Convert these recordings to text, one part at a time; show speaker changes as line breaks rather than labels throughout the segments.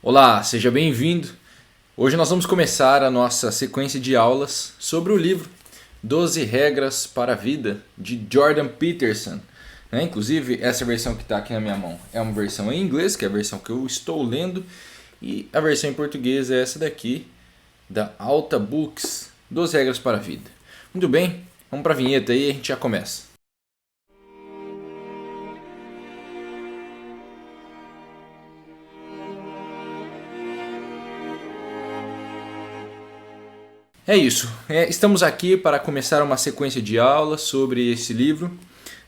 Olá, seja bem-vindo. Hoje nós vamos começar a nossa sequência de aulas sobre o livro 12 Regras para a Vida, de Jordan Peterson. Inclusive, essa versão que está aqui na minha mão é uma versão em inglês, que é a versão que eu estou lendo, e a versão em português é essa daqui, da Alta Books, 12 Regras para a Vida. Muito bem, vamos para a vinheta aí e a gente já começa. É isso, estamos aqui para começar uma sequência de aulas sobre esse livro,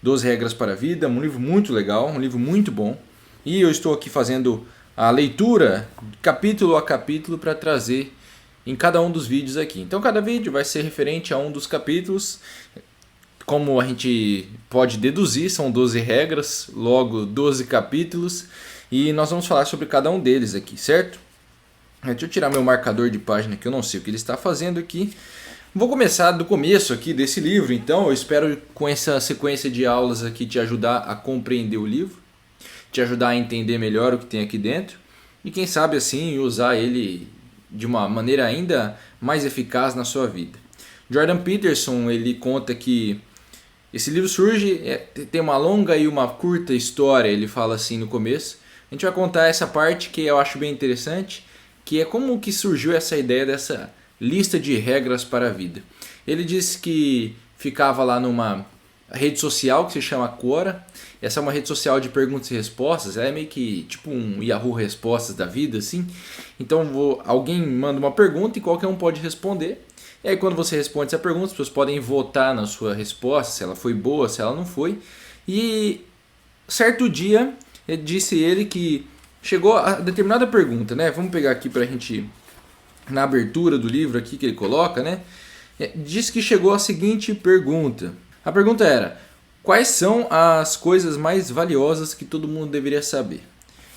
12 Regras para a Vida, um livro muito legal, um livro muito bom. E eu estou aqui fazendo a leitura capítulo a capítulo para trazer em cada um dos vídeos aqui. Então cada vídeo vai ser referente a um dos capítulos. Como a gente pode deduzir, são 12 regras, logo 12 capítulos. E nós vamos falar sobre cada um deles aqui, certo? Deixa eu tirar meu marcador de página que eu não sei o que ele está fazendo aqui. Vou começar do começo aqui desse livro, então eu espero com essa sequência de aulas aqui te ajudar a compreender o livro, te ajudar a entender melhor o que tem aqui dentro e quem sabe assim usar ele de uma maneira ainda mais eficaz na sua vida. Jordan Peterson, ele conta que esse livro surge, tem uma longa e uma curta história, ele fala assim no começo. A gente vai contar essa parte que eu acho bem interessante, que é como que surgiu essa ideia dessa lista de regras para a vida. Ele disse que ficava lá numa rede social que se chama Quora. Essa é uma rede social de perguntas e respostas, é meio que tipo um Yahoo Respostas da vida, assim. Então alguém manda uma pergunta e qualquer um pode responder. E aí quando você responde essa pergunta, as pessoas podem votar na sua resposta, se ela foi boa, se ela não foi. E certo dia, disse ele que chegou a determinada pergunta, né? Vamos pegar aqui pra gente, na abertura do livro aqui que ele coloca, né? Diz que chegou a seguinte pergunta. A pergunta era: quais são as coisas mais valiosas que todo mundo deveria saber?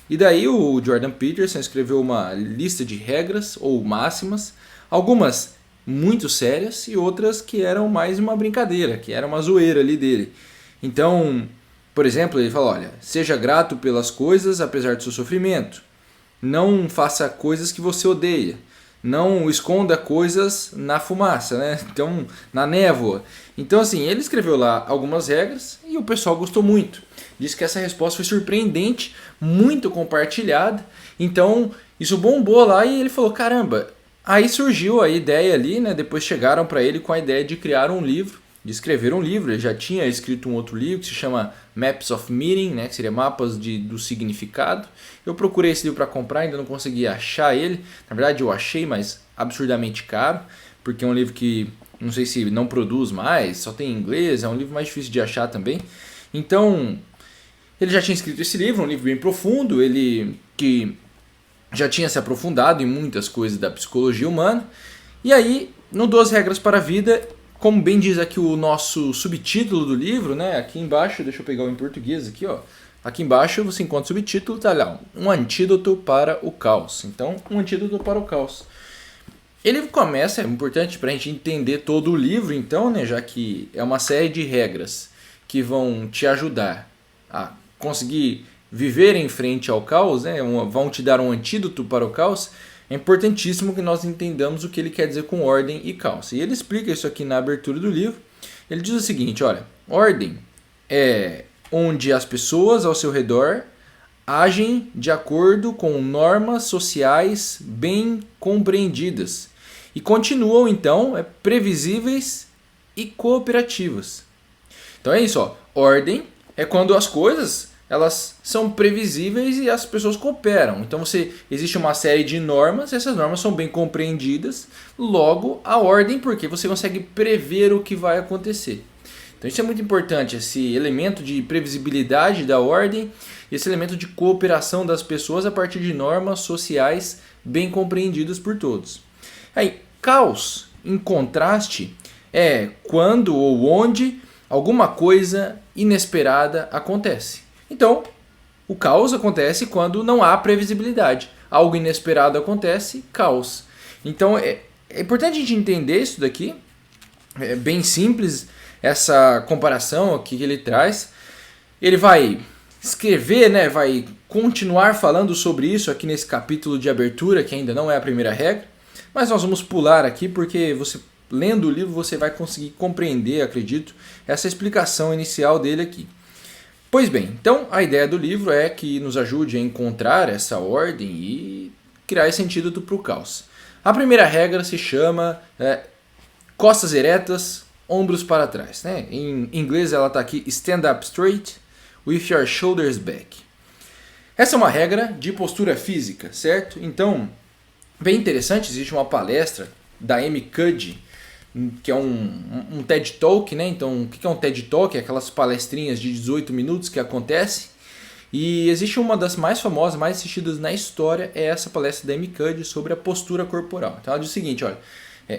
E daí o Jordan Peterson escreveu uma lista de regras ou máximas, algumas muito sérias e outras que eram mais uma brincadeira, que era uma zoeira ali dele. Então, por exemplo, ele fala, olha, seja grato pelas coisas apesar do seu sofrimento. Não faça coisas que você odeia. Não esconda coisas na fumaça, né? Então, na névoa. Então, assim, ele escreveu lá algumas regras e o pessoal gostou muito. Disse que essa resposta foi surpreendente, muito compartilhada. Então, isso bombou lá e ele falou, caramba. Aí surgiu a ideia ali, né? Depois chegaram para ele com a ideia de criar um livro, de escrever um livro. Ele já tinha escrito um outro livro que se chama Maps of Meaning, né, que seria mapas do significado. Eu procurei esse livro para comprar, ainda não consegui achar ele. Na verdade eu achei, mas absurdamente caro, porque é um livro que não sei se não produz mais, só tem em inglês, é um livro mais difícil de achar também. Então, ele já tinha escrito esse livro, um livro bem profundo, ele que já tinha se aprofundado em muitas coisas da psicologia humana. E aí, no 12 Regras para a Vida, como bem diz aqui o nosso subtítulo do livro, né? Aqui embaixo, deixa eu pegar o em português aqui, ó. Aqui embaixo você encontra o subtítulo, tá lá, um antídoto para o caos. Então, um antídoto para o caos. Ele começa, é importante para a gente entender todo o livro, então, né? Já que é uma série de regras que vão te ajudar a conseguir viver em frente ao caos, né? Vão te dar um antídoto para o caos. É importantíssimo que nós entendamos o que ele quer dizer com ordem e caos. E ele explica isso aqui na abertura do livro. Ele diz o seguinte, olha, ordem é onde as pessoas ao seu redor agem de acordo com normas sociais bem compreendidas e continuam então previsíveis e cooperativas. Então é isso, ó. Ordem é quando as coisas elas são previsíveis e as pessoas cooperam. Então existe uma série de normas, essas normas são bem compreendidas, logo a ordem, porque você consegue prever o que vai acontecer. Então isso é muito importante, esse elemento de previsibilidade da ordem, esse elemento de cooperação das pessoas a partir de normas sociais bem compreendidas por todos. Aí, caos, em contraste, é quando ou onde alguma coisa inesperada acontece. Então, o caos acontece quando não há previsibilidade. Algo inesperado acontece, caos. Então, é importante a gente entender isso daqui. É bem simples essa comparação aqui que ele traz. Ele vai escrever, né, vai continuar falando sobre isso aqui nesse capítulo de abertura, que ainda não é a primeira regra, mas nós vamos pular aqui porque você, lendo o livro, você vai conseguir compreender, acredito, essa explicação inicial dele aqui. Pois bem, então a ideia do livro é que nos ajude a encontrar essa ordem e criar esse antídoto para o caos. A primeira regra se chama costas eretas, ombros para trás. Né? Em inglês ela está aqui, stand up straight with your shoulders back. Essa é uma regra de postura física, certo? Então, bem interessante, existe uma palestra da Amy Cuddy, que é um TED Talk, né? Então, o que é um TED Talk? É aquelas palestrinhas de 18 minutos que acontecem. E existe uma das mais famosas, mais assistidas na história, é essa palestra da Amy Cuddy sobre a postura corporal. Então ela diz o seguinte, olha,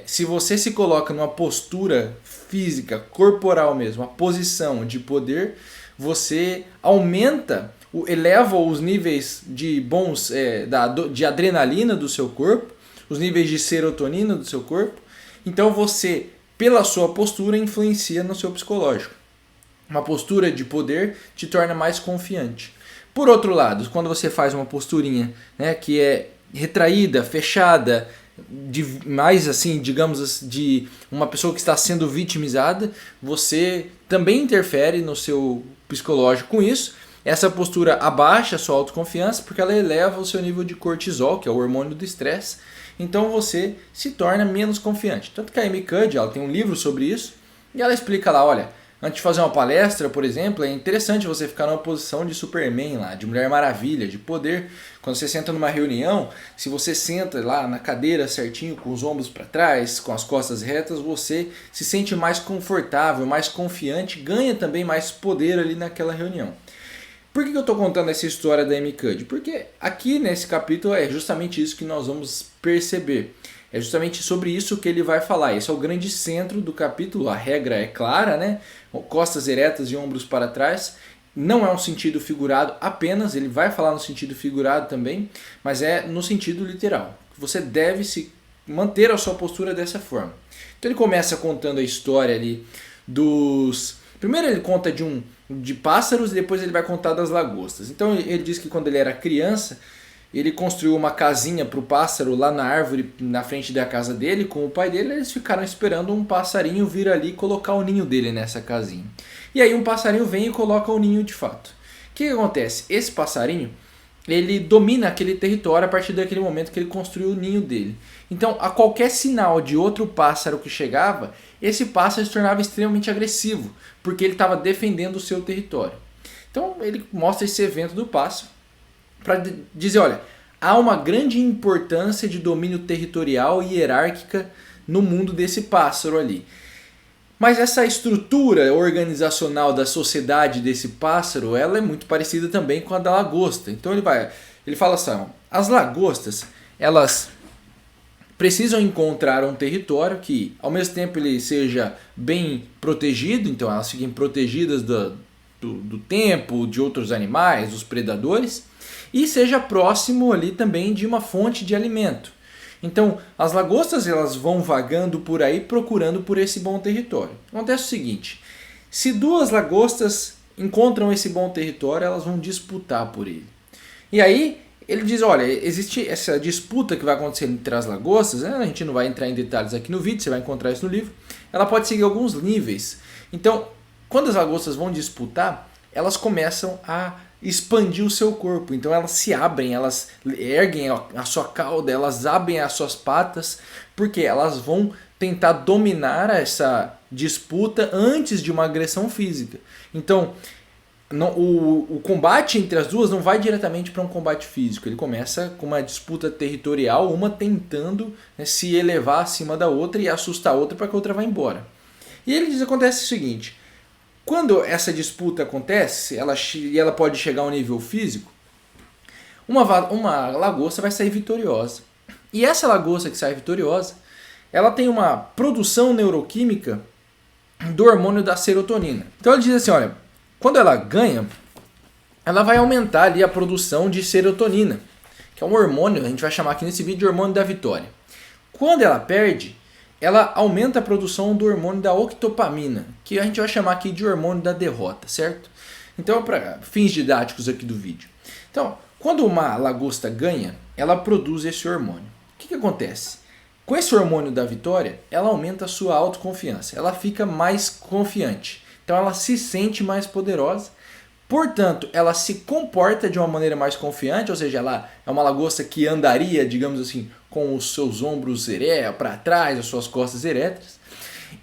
se você se coloca numa postura física, corporal mesmo, uma posição de poder, você eleva os níveis de de adrenalina do seu corpo, os níveis de serotonina do seu corpo. Então você, pela sua postura, influencia no seu psicológico. Uma postura de poder te torna mais confiante. Por outro lado, quando você faz uma posturinha, né, que é retraída, fechada, mais assim, digamos, de uma pessoa que está sendo vitimizada, você também interfere no seu psicológico com isso. Essa postura abaixa a sua autoconfiança porque ela eleva o seu nível de cortisol, que é o hormônio do estresse. Então você se torna menos confiante. Tanto que a Amy Cuddy, ela tem um livro sobre isso e ela explica lá, olha, antes de fazer uma palestra, por exemplo, é interessante você ficar numa posição de Superman lá, de Mulher Maravilha, de poder. Quando você senta numa reunião, se você senta lá na cadeira certinho, com os ombros para trás, com as costas retas, você se sente mais confortável, mais confiante, ganha também mais poder ali naquela reunião. Por que eu estou contando essa história da Amy Cuddy? Porque aqui nesse capítulo é justamente isso que nós vamos perceber. É justamente sobre isso que ele vai falar. Esse é o grande centro do capítulo. A regra é clara, né? Costas eretas e ombros para trás. Não é um sentido figurado apenas, ele vai falar no sentido figurado também, mas é no sentido literal. Você deve se manter a sua postura dessa forma. Então ele começa contando a história ali dos... Primeiro ele conta de pássaros e depois ele vai contar das lagostas. Então ele diz que quando ele era criança, ele construiu uma casinha para o pássaro lá na árvore, na frente da casa dele, com o pai dele. Eles ficaram esperando um passarinho vir ali e colocar o ninho dele nessa casinha. E aí um passarinho vem e coloca o ninho de fato. O que acontece? Esse passarinho, ele domina aquele território a partir daquele momento que ele construiu o ninho dele. Então, a qualquer sinal de outro pássaro que chegava, esse pássaro se tornava extremamente agressivo, porque ele estava defendendo o seu território. Então, ele mostra esse evento do pássaro para dizer, olha, há uma grande importância de domínio territorial e hierárquica no mundo desse pássaro ali. Mas essa estrutura organizacional da sociedade desse pássaro, ela é muito parecida também com a da lagosta. Então ele fala assim, as lagostas, elas precisam encontrar um território que ao mesmo tempo ele seja bem protegido, então elas fiquem protegidas do tempo, de outros animais, dos predadores, e seja próximo ali também de uma fonte de alimento. Então, as lagostas elas vão vagando por aí procurando por esse bom território. Acontece o seguinte, se duas lagostas encontram esse bom território, elas vão disputar por ele. E aí, ele diz, olha, existe essa disputa que vai acontecer entre as lagostas, né? A gente não vai entrar em detalhes aqui no vídeo, você vai encontrar isso no livro, ela pode seguir alguns níveis. Então, quando as lagostas vão disputar, elas começam a expandir o seu corpo, então elas se abrem, elas erguem a sua cauda, elas abrem as suas patas, porque elas vão tentar dominar essa disputa antes de uma agressão física. Então o combate entre as duas não vai diretamente para um combate físico, ele começa com uma disputa territorial, uma tentando, né, se elevar acima da outra e assustar a outra para que a outra vá embora. E ele diz, acontece o seguinte, quando essa disputa acontece, ela pode chegar a um nível físico, uma lagosta vai sair vitoriosa. E essa lagosta que sai vitoriosa, ela tem uma produção neuroquímica do hormônio da serotonina. Então ele diz assim, olha, quando ela ganha, ela vai aumentar ali a produção de serotonina, que é um hormônio, a gente vai chamar aqui nesse vídeo de hormônio da vitória. Quando ela perde, ela aumenta a produção do hormônio da octopamina, que a gente vai chamar aqui de hormônio da derrota, certo? Então, para fins didáticos aqui do vídeo. Então, quando uma lagosta ganha, ela produz esse hormônio. O que acontece? Com esse hormônio da vitória, ela aumenta a sua autoconfiança. Ela fica mais confiante. Então, ela se sente mais poderosa. Portanto, ela se comporta de uma maneira mais confiante, ou seja, ela é uma lagosta que andaria, digamos assim, com os seus ombros para trás, as suas costas eretas.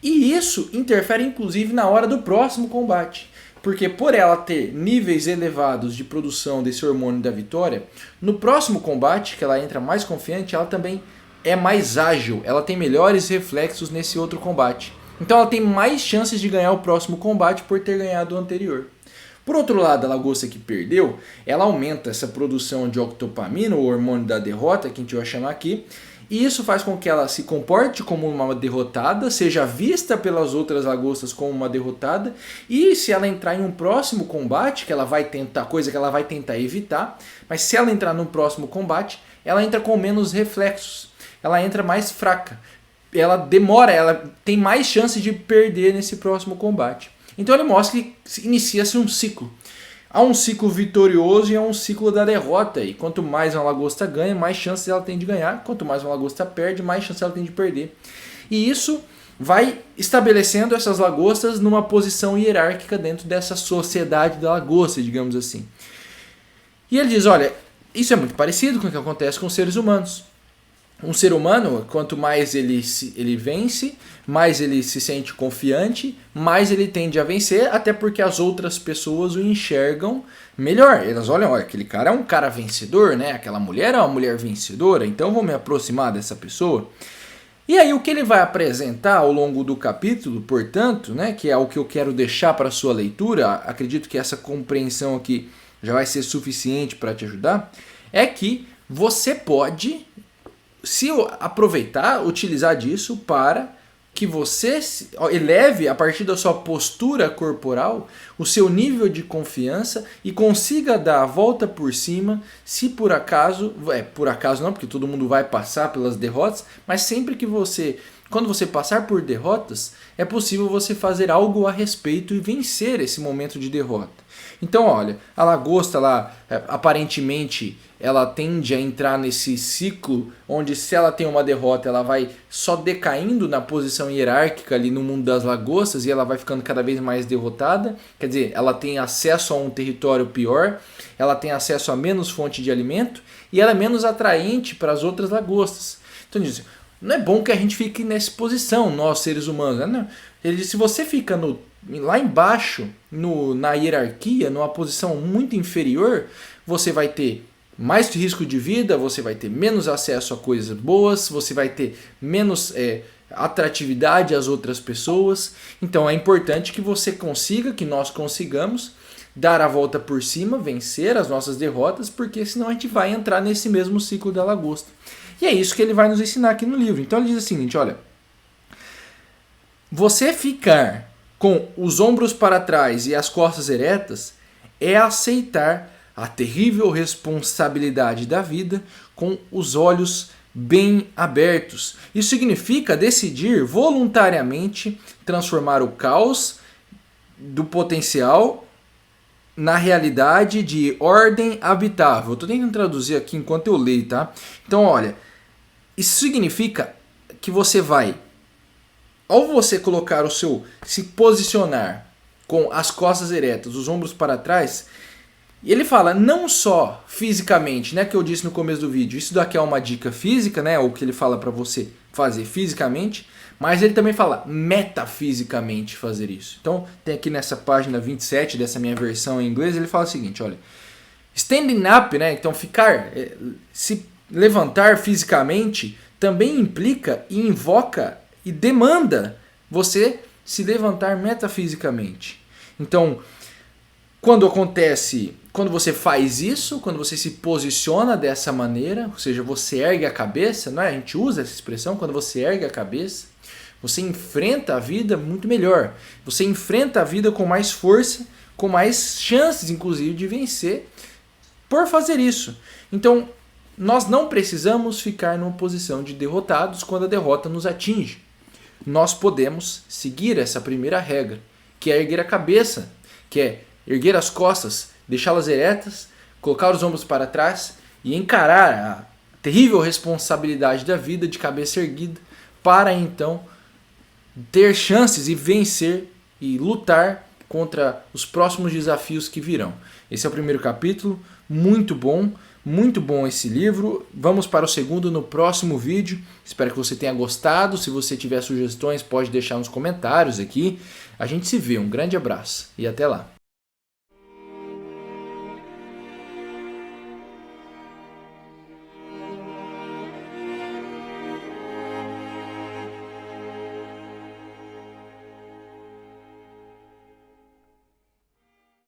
E isso interfere inclusive na hora do próximo combate. Porque por ela ter níveis elevados de produção desse hormônio da vitória, no próximo combate, que ela entra mais confiante, ela também é mais ágil, ela tem melhores reflexos nesse outro combate. Então ela tem mais chances de ganhar o próximo combate por ter ganhado o anterior. Por outro lado, a lagosta que perdeu, ela aumenta essa produção de octopamina, o hormônio da derrota, que a gente vai chamar aqui, e isso faz com que ela se comporte como uma derrotada, seja vista pelas outras lagostas como uma derrotada, e se ela entrar em um próximo combate, que ela vai tentar, coisa que ela vai tentar evitar, mas se ela entrar no próximo combate, ela entra com menos reflexos, ela entra mais fraca, ela demora, ela tem mais chance de perder nesse próximo combate. Então ele mostra que inicia-se um ciclo. Há um ciclo vitorioso e há um ciclo da derrota. E quanto mais uma lagosta ganha, mais chances ela tem de ganhar. Quanto mais uma lagosta perde, mais chances ela tem de perder. E isso vai estabelecendo essas lagostas numa posição hierárquica dentro dessa sociedade da lagosta, digamos assim. E ele diz, olha, isso é muito parecido com o que acontece com os seres humanos. Um ser humano, quanto mais ele vence, mais ele se sente confiante, mais ele tende a vencer, até porque as outras pessoas o enxergam melhor. Elas olham, olha, aquele cara é um cara vencedor, né? Aquela mulher é uma mulher vencedora, então vou me aproximar dessa pessoa. E aí o que ele vai apresentar ao longo do capítulo, portanto, né, que é o que eu quero deixar para a sua leitura, acredito que essa compreensão aqui já vai ser suficiente para te ajudar, é que você pode se aproveitar, utilizar disso para que você eleve, a partir da sua postura corporal, o seu nível de confiança e consiga dar a volta por cima, se por acaso não, porque todo mundo vai passar pelas derrotas, mas sempre que quando você passar por derrotas, é possível você fazer algo a respeito e vencer esse momento de derrota. Então, olha, a lagosta lá, aparentemente, ela tende a entrar nesse ciclo onde se ela tem uma derrota, ela vai só decaindo na posição hierárquica ali no mundo das lagostas e ela vai ficando cada vez mais derrotada. Quer dizer, ela tem acesso a um território pior, ela tem acesso a menos fonte de alimento e ela é menos atraente para as outras lagostas. Então, diz, não é bom que a gente fique nessa posição, nós seres humanos. Não. Ele diz, se você fica lá embaixo, na hierarquia, numa posição muito inferior, você vai ter mais risco de vida, você vai ter menos acesso a coisas boas, você vai ter menos atratividade às outras pessoas. Então é importante que você consiga, que nós consigamos dar a volta por cima, vencer as nossas derrotas, porque senão a gente vai entrar nesse mesmo ciclo da lagosta. E é isso que ele vai nos ensinar aqui no livro. Então ele diz o seguinte, olha, você ficar com os ombros para trás e as costas eretas é aceitar a terrível responsabilidade da vida com os olhos bem abertos. Isso significa decidir voluntariamente transformar o caos do potencial na realidade de ordem habitável. Estou tentando traduzir aqui enquanto eu leio, tá? Então, olha, isso significa que você vai, ao você colocar se posicionar com as costas eretas, os ombros para trás, e ele fala não só fisicamente, né, que eu disse no começo do vídeo, isso daqui é uma dica física, né, o que ele fala para você fazer fisicamente, mas ele também fala metafisicamente fazer isso. Então, tem aqui nessa página 27 dessa minha versão em inglês, ele fala o seguinte, olha, standing up, né, então se levantar fisicamente também implica e invoca e demanda você se levantar metafisicamente. Então, quando você faz isso, quando você se posiciona dessa maneira, ou seja, você ergue a cabeça, não é? A gente usa essa expressão, quando você ergue a cabeça, você enfrenta a vida muito melhor. Você enfrenta a vida com mais força, com mais chances, inclusive, de vencer por fazer isso. Então, nós não precisamos ficar numa posição de derrotados quando a derrota nos atinge. Nós podemos seguir essa primeira regra, que é erguer a cabeça, que é erguer as costas, deixá-las eretas, colocar os ombros para trás e encarar a terrível responsabilidade da vida de cabeça erguida para então ter chances e vencer e lutar contra os próximos desafios que virão. Esse é o primeiro capítulo, muito bom esse livro. Vamos para o segundo no próximo vídeo. Espero que você tenha gostado. Se você tiver sugestões, pode deixar nos comentários aqui. A gente se vê. Um grande abraço e até lá.